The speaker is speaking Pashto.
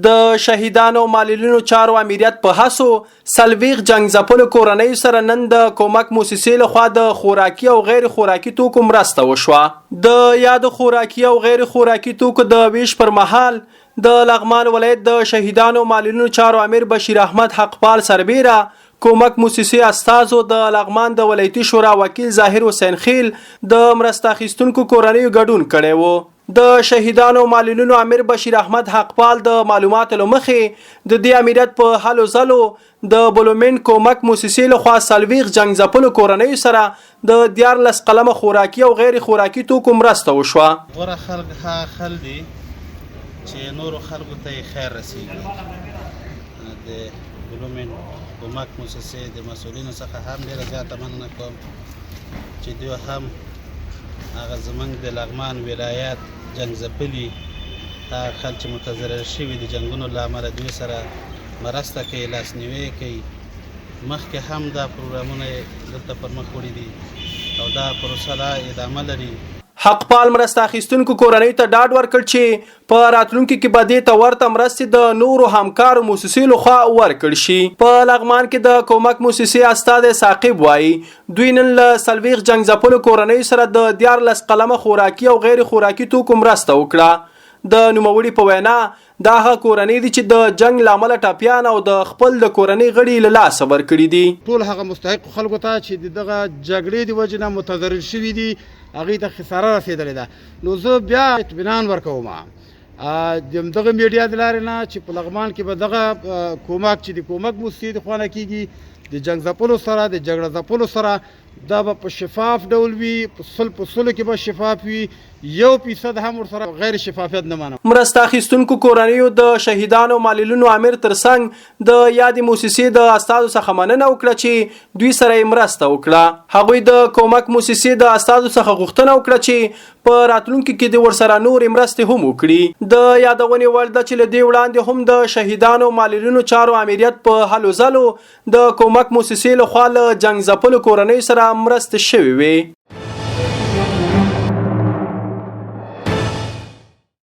د شهیدانو معلولینو چارو امریت په هڅو سلویغ جنگ ځپلو کورنۍ سره نن د کومک موسسې لخوا د خوراکي او غیر خوراکي توکو مرسته وشوه. د یاد خوراکي او غیر خوراکي توکو د ویش پر مهال د لغمان ولایت د شهیدانو معلولینو چارو امیر بشیر احمد حقپال سربیره کومک موسسې استازو د لغمان د ولایتي شورا وکیل ظاهر حسین خیل د مرسته اخیستونکو کورنیو ګډون کړی و. د شهیدانو معلولینو امیر بشیر احمد حقپال د معلوماتو له مخې د دې امریت په هلو ځلو د بلومین کومک موسسې لخوا سلویغ جنگ ځپلو کورنیو سره د 14 قلمه خوراکي او غیر خوراکي توکو مرسته وشوه. غوره خلک هغه خلک دي چې نورو خلکو ته خیر رسیږي. د بلومین کومک موسسې د مسؤلینو څخه هم ډېره زیاته مننه کوم چې دوی هم هغه زمونږ د لغمان ولایت جنګ ځپلي هغه خلک چې متضرر شوي د جنګونو له امله دوی سره مرسته کوي، لاسنیوی کوي. مخکې هم دا پروګرامونه دلته پر مخ وړي دي او دا پروسه لا ادامه لري. حقپال مرسته اخیستونکو کورنۍ ته ډاډ ورکړ چې په راتلونکي کې به دې ته ورته مرستې د نورو همکارو موسسې لخوا ورکړل شي. په لغمان کې د کومک موسسې استاد ثاقب وایي دوی نن له سلویغ جنگ ځپلو کورنۍ سره د 14 قلمه خوراکي او غیر خوراکي توکو مرسته وکړه. د نوموړي په وینا دا هغه کورنۍ دي چې د جنگ لامل ټاپیان او د خپل د کورنۍ غړي له لاسه ورکړي دي. ټول هغه مستحق خلکو ته چې دغه جګړې د وجې نه متضرر شوي دي هغوی ته خساره رسېدلې ده، نو زه بیا اطمینان ورکوم د دغه میډیا د لارې نه چې په لغمان کې به دغه کومک چې د کومک موسسې د خوا نه کېږي د جنګ ځپلو سره د جګړه ځپلو سره دا به په شفاف ډول وي، په سلو کې به شفاف وي، 1% هم ورسره غیر شفافیت نه منم. مرسته اخیستونکو کورنیو د شهیدانو معلولینو امیر ترڅنګ د یادې موسسې د استازو څخه مننه وکړه چې دوی سره یې مرسته وکړه. هغوی د کومک موسسې د استازو څخه غوښتنه وکړه چې په راتلونکي کې د ورسره نورې مرستې هم وکړي. د یادونې وړ ده چې له دې وړاندې هم د شهیدانو معلولینو چارو امریت په هلو ځلو د کومک موسسې لخوا له جنګ ځپلو کورنیو سره مرستې شوې وې.